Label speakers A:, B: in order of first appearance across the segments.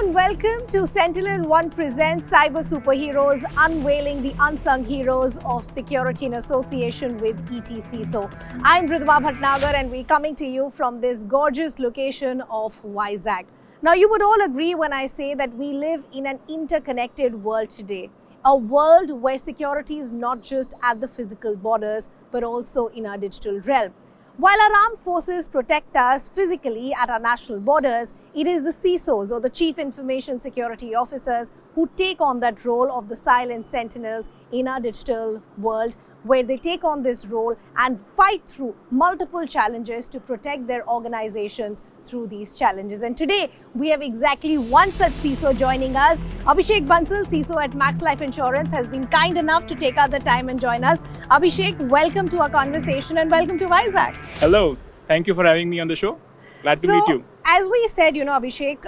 A: and welcome to SentinelOne Presents Cyber Superheroes, unveiling the unsung heroes of security in association with ETCISO. I'm Ridhima Bhatnagar and we're coming to you from this gorgeous location of Vizag. Now, you would all agree when I say that we live in an interconnected world today. A world where security is not just at the physical borders, but also in our digital realm. While our armed forces protect us physically at our national borders, it is the CISOs or the Chief Information Security Officers who take on that role of the silent sentinels in our digital world, where they take on this role and fight through multiple challenges to protect their organizations through these challenges. And today, we have exactly one such CISO joining us. Abhishek Bansal, CISO at Max Life Insurance, has been kind enough to take out the time and join us. Abhishek, welcome to our conversation and welcome to Vizag.
B: Hello, thank you for having me on the show. Glad to meet you.
A: As we said, Abhishek,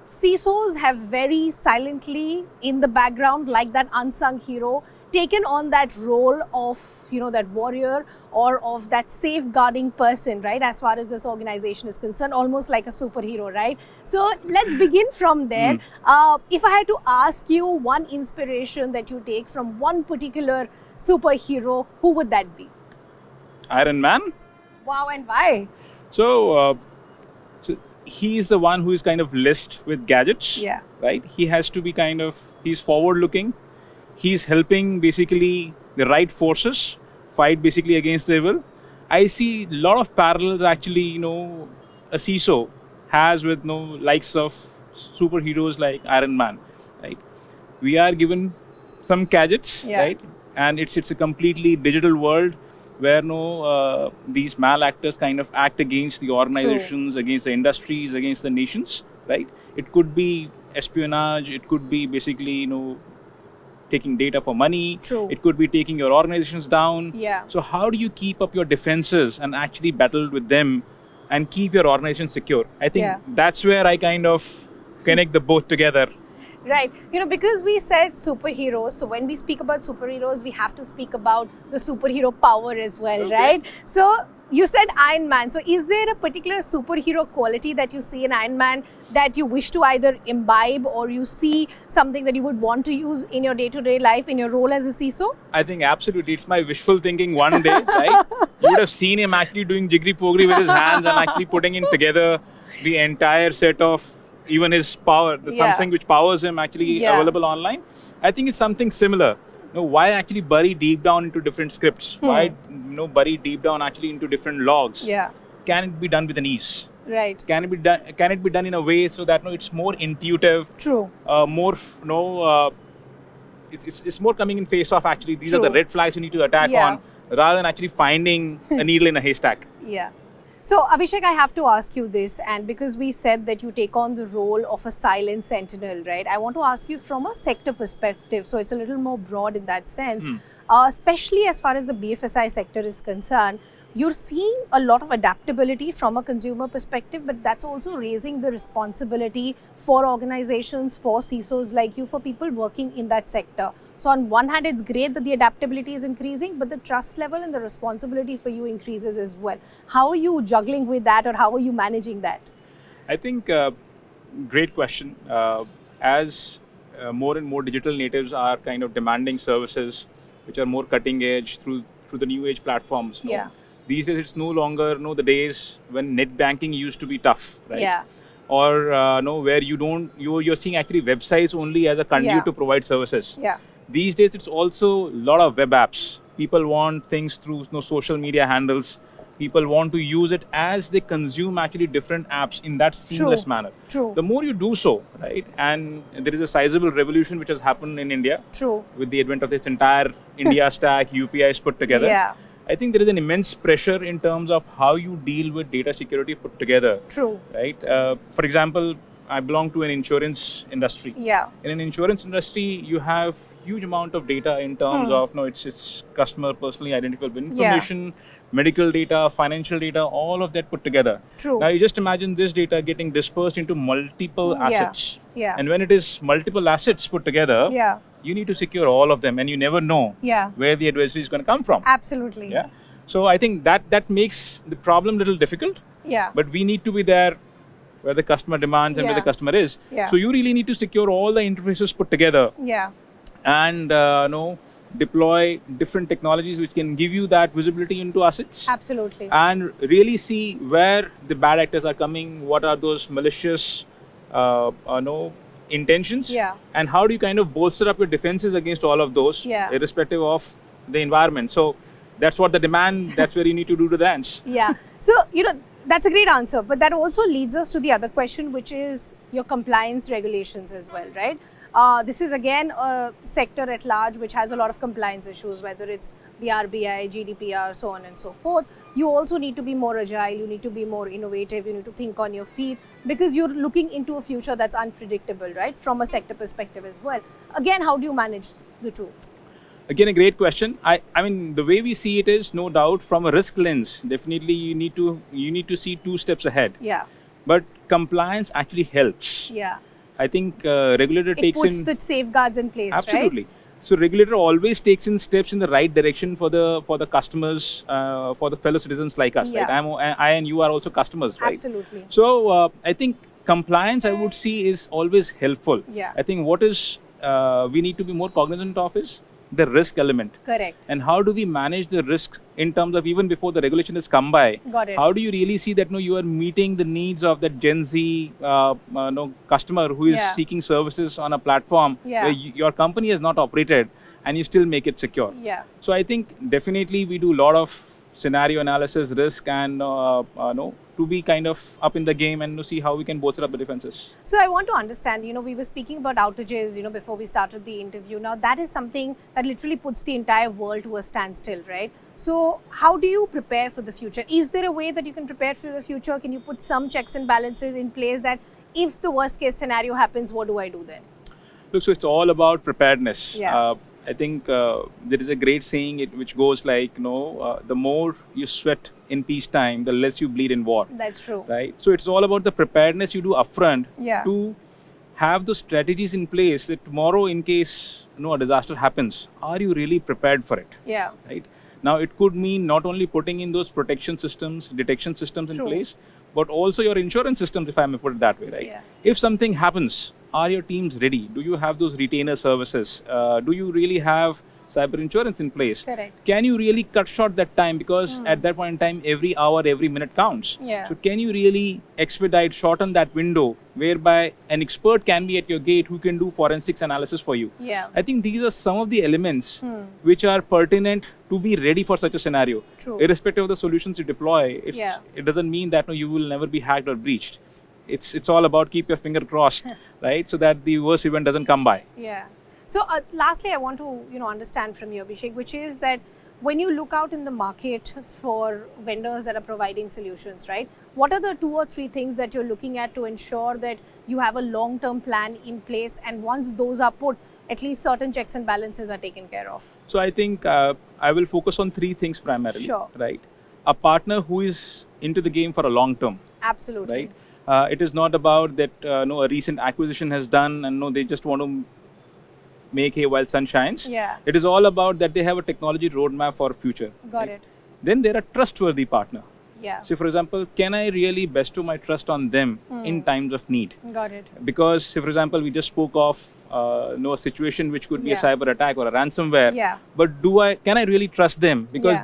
A: CISOs have very silently in the background, like that unsung hero, taken on that role of, that warrior or of that safeguarding person, right? As far as this organization is concerned, almost like a superhero, right? So let's begin from there. If I had to ask you one inspiration that you take from one particular superhero, who would that be?
B: Iron Man.
A: Wow, and why?
B: So he's the one who is kind of list with gadgets, right? He has to be he's forward looking. He's helping basically the right forces fight basically against the evil. I see a lot of parallels actually, a CISO has with likes of superheroes like Iron Man, right? We are given some gadgets, right? And it's a completely digital world where these malactors kind of act against the organizations, against the industries, against the nations, right? It could be espionage, it could be basically, taking data for money. It could be taking your organizations down. So how do you keep up your defenses and actually battle with them and keep your organization secure? I think that's where I kind of connect the both together.
A: Right. Because we said superheroes, so when we speak about superheroes, we have to speak about the superhero power as well, right? So you said Iron Man. So is there a particular superhero quality that you see in Iron Man that you wish to either imbibe or you see something that you would want to use in your day-to-day life, in your role as a CISO?
B: I think absolutely. It's my wishful thinking one day, right? You would have seen him actually doing jiggery-pogery with his hands and actually putting in together the entire set of even his power, something which powers him actually available online. I think it's something similar. Why actually bury deep down into different scripts? Why bury deep down actually into different logs? Can it be done with an ease?
A: Right.
B: Can it be done in a way so that it's more intuitive? More it's more coming in face off actually. These are the red flags you need to attack on rather than actually finding a needle in a haystack.
A: So Abhishek, I have to ask you this, and because we said that you take on the role of a silent sentinel, right? I want to ask you from a sector perspective, so it's a little more broad in that sense, especially as far as the BFSI sector is concerned. You're seeing a lot of adaptability from a consumer perspective, but that's also raising the responsibility for organizations, for CISOs like you, for people working in that sector. So on one hand, it's great that the adaptability is increasing, but the trust level and the responsibility for you increases as well. How are you juggling with that, or how are you managing that?
B: I think, great question. As more and more digital natives are kind of demanding services which are more cutting edge through the new age platforms. These days, it's no longer the days when net banking used to be tough, right? Or where you're seeing actually websites only as a conduit to provide services. These days, it's also a lot of web apps. People want things through social media handles. People want to use it as they consume actually different apps in that seamless manner. The more you do so, right? And there is a sizable revolution which has happened in India with the advent of this entire India stack, UPIs put together. I think there is an immense pressure in terms of how you deal with data security put together. Right? For example, I belong to an insurance industry. In an insurance industry, you have huge amount of data in terms of it's customer personally identifiable information, medical data, financial data, all of that put together. Now you just imagine this data getting dispersed into multiple assets. And when it is multiple assets put together, you need to secure all of them, and you never know where the adversary is going to come from.
A: Absolutely.
B: So I think that makes the problem a little difficult. But we need to be there where the customer demands and where the customer is.
A: Yeah.
B: So you really need to secure all the interfaces put together.
A: Yeah.
B: And deploy different technologies which can give you that visibility into assets.
A: Absolutely.
B: And really see where the bad actors are coming, what are those malicious intentions, and how do you kind of bolster up your defenses against all of those, irrespective of the environment. So that's what the demand, that's where you need to do the dance.
A: Yeah. So, that's a great answer, but that also leads us to the other question, which is your compliance regulations as well, right? This is again a sector at large which has a lot of compliance issues, whether it's the RBI, GDPR, so on and so forth. You also need to be more agile, you need to be more innovative, you need to think on your feet, because you're looking into a future that's unpredictable, right? From a sector perspective as well. Again, how do you manage the two?
B: Again, a great question. I mean, the way we see it is, no doubt, from a risk lens, definitely you need to see 2 steps ahead.
A: Yeah.
B: But compliance actually helps.
A: Yeah.
B: I think regulator takes in...
A: It puts the safeguards in place,
B: absolutely.
A: Right?
B: So regulator always takes in steps in the right direction for the customers, for the fellow citizens like us. Right? I and you are also customers, right?
A: Absolutely.
B: So I think compliance, I would see, is always helpful.
A: Yeah.
B: I think what is we need to be more cognizant of is the risk element.
A: Correct.
B: And how do we manage the risk in terms of even before the regulation has come by?
A: Got it.
B: How do you really see that you are meeting the needs of that Gen Z customer who is seeking services on a platform where your company has not operated, and you still make it secure?
A: Yeah.
B: So I think definitely we do a lot of scenario analysis, risk, and to be kind of up in the game and to see how we can bolster up the defenses.
A: So I want to understand, we were speaking about outages, before we started the interview. Now that is something that literally puts the entire world to a standstill, right? So how do you prepare for the future? Is there a way that you can prepare for the future? Can you put some checks and balances in place that if the worst case scenario happens, what do I do then?
B: Look, so it's all about preparedness.
A: Yeah.
B: I think there is a great saying which goes like, the more you sweat in peacetime, the less you bleed in war.
A: That's true.
B: Right? So it's all about the preparedness you do upfront to have those strategies in place that tomorrow, in case a disaster happens, are you really prepared for it?
A: Yeah.
B: Right? Now, it could mean not only putting in those protection systems, detection systems in place, but also your insurance systems, if I may put it that way, right?
A: Yeah.
B: If something happens, are your teams ready? Do you have those retainer services? Do you really have cyber insurance in place?
A: Correct.
B: Can you really cut short that time? Because at that point in time, every hour, every minute counts.
A: Yeah.
B: So can you really expedite, shorten that window whereby an expert can be at your gate who can do forensics analysis for you?
A: Yeah.
B: I think these are some of the elements which are pertinent to be ready for such a scenario.
A: True.
B: Irrespective of the solutions you deploy, it doesn't mean that you will never be hacked or breached. It's all about keep your finger crossed, right? So that the worst event doesn't come by.
A: Yeah. So lastly, I want to understand from you, Abhishek, which is that when you look out in the market for vendors that are providing solutions, right? What are the 2 or 3 things that you're looking at to ensure that you have a long-term plan in place, and once those are put, at least certain checks and balances are taken care of?
B: So I think I will focus on 3 things primarily.
A: Sure.
B: Right? A partner who is into the game for a long term.
A: Absolutely.
B: Right? It is not about that a recent acquisition has done and they just want to make hay while sun shines.
A: Yeah.
B: It is all about that they have a technology roadmap for future.
A: Got it.
B: Then they're a trustworthy partner.
A: Yeah.
B: So for example, can I really bestow my trust on them in times of need?
A: Got it.
B: Because say for example, we just spoke of a situation which could be a cyber attack or a ransomware.
A: Yeah.
B: But can I really trust them? Because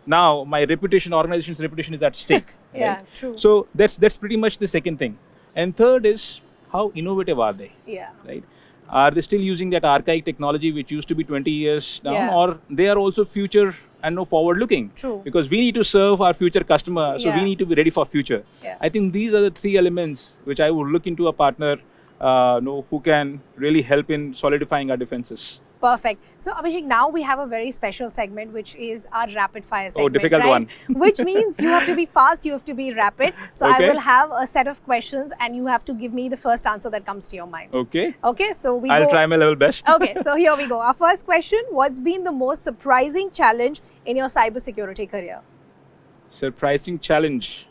B: now my organization's reputation is at stake.
A: Yeah,
B: right?
A: true.
B: So that's pretty much the second thing. And third is, how innovative are they?
A: Yeah.
B: Right? Are they still using that archaic technology which used to be 20 years down, or they are also future and forward looking?
A: True.
B: Because we need to serve our future customer, so we need to be ready for future.
A: Yeah.
B: I think these are the 3 elements which I would look into a partner who can really help in solidifying our defenses.
A: Perfect. So Abhishek, now we have a very special segment, which is our rapid fire segment.
B: Oh, difficult
A: right?
B: one.
A: Which means you have to be fast, you have to be rapid. So
B: Okay.
A: I will have a set of questions and you have to give me the first answer that comes to your mind.
B: Okay.
A: Okay, so
B: I'll try my level best.
A: Okay, so here we go. Our first question, what's been the most surprising challenge in your cybersecurity career?
B: Surprising challenge.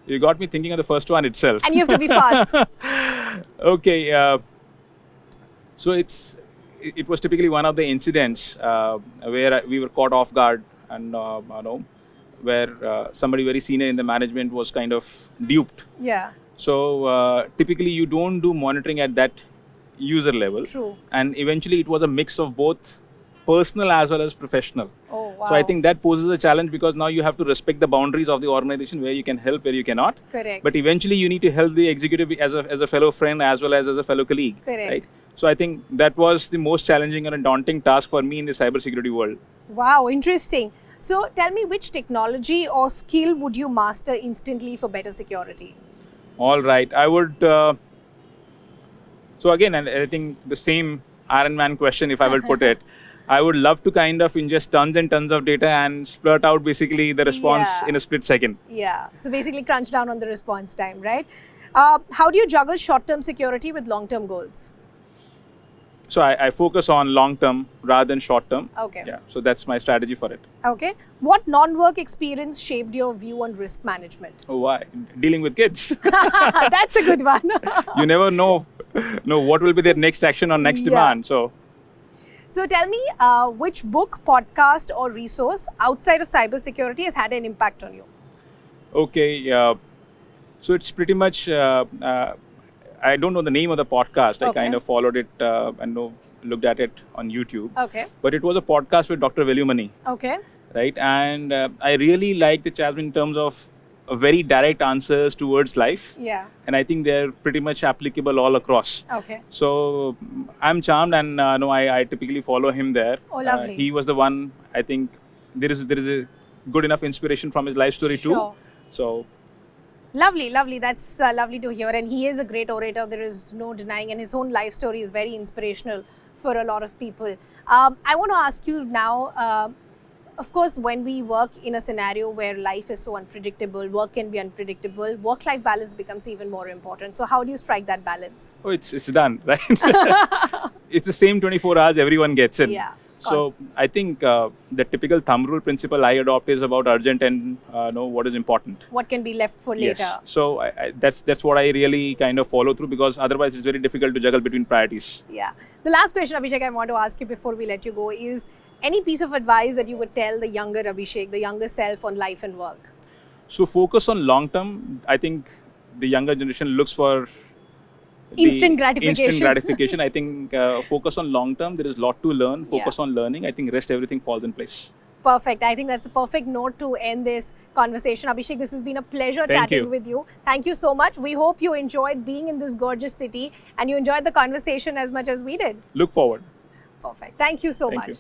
B: You got me thinking of the first one itself.
A: And you have to be fast.
B: Okay. So it was typically one of the incidents where we were caught off guard and where somebody very senior in the management was kind of duped.
A: Yeah.
B: So typically you don't do monitoring at that user level.
A: True.
B: And eventually it was a mix of both personal as well as professional.
A: Oh, wow.
B: So I think that poses a challenge because now you have to respect the boundaries of the organization where you can help, where you cannot.
A: Correct.
B: But eventually you need to help the executive as a fellow friend as well as a fellow colleague.
A: Correct.
B: Right? So I think that was the most challenging and a daunting task for me in the cybersecurity world.
A: Wow, interesting. So tell me, which technology or skill would you master instantly for better security?
B: All right. I would... so again, and I think the same Iron Man question, if I will put it, I would love to kind of ingest tons and tons of data and splurt out basically the response in a split second.
A: Yeah. So basically crunch down on the response time, right? How do you juggle short-term security with long-term goals?
B: So I focus on long-term rather than short-term.
A: Okay.
B: Yeah. So that's my strategy for it.
A: Okay. What non-work experience shaped your view on risk management?
B: Oh, why? Dealing with kids.
A: That's a good one.
B: You never know what will be their next action or next demand.
A: So tell me, which book, podcast or resource outside of cybersecurity has had an impact on you?
B: Okay. So it's pretty much, I don't know the name of the podcast. I kind of followed it and looked at it on YouTube.
A: Okay.
B: But it was a podcast with Dr. Velumani.
A: Okay.
B: Right. And I really like the chat in terms of very direct answers towards life.
A: Yeah.
B: And I think they're pretty much applicable all across.
A: Okay.
B: So I'm charmed, and I typically follow him there.
A: Oh, lovely.
B: He was the one. I think there is a good enough inspiration from his life story too. So
A: lovely. That's lovely to hear. And he is a great orator. There is no denying. And his own life story is very inspirational for a lot of people. I want to ask you now. Of course, when we work in a scenario where life is so unpredictable, work can be unpredictable, work-life balance becomes even more important. So how do you strike that balance?
B: Oh, it's done, right? It's the same 24 hours everyone gets in.
A: Yeah,
B: so I think the typical thumb rule principle I adopt is about urgent and know what is important.
A: What can be left for later.
B: Yes. So that's what I really kind of follow through, because otherwise it's very difficult to juggle between priorities.
A: Yeah. The last question, Abhishek, I want to ask you before we let you go is, any piece of advice that you would tell the younger Abhishek, the younger self, on life and work?
B: So focus on long term. I think the younger generation looks for
A: instant gratification.
B: I think focus on long term. There is a lot to learn. Focus on learning. I think rest everything falls in place.
A: Perfect. I think that's a perfect note to end this conversation. Abhishek, this has been a pleasure chatting with you. Thank you so much. We hope you enjoyed being in this gorgeous city and you enjoyed the conversation as much as we did.
B: Look forward.
A: Perfect. Thank you so much.
B: You.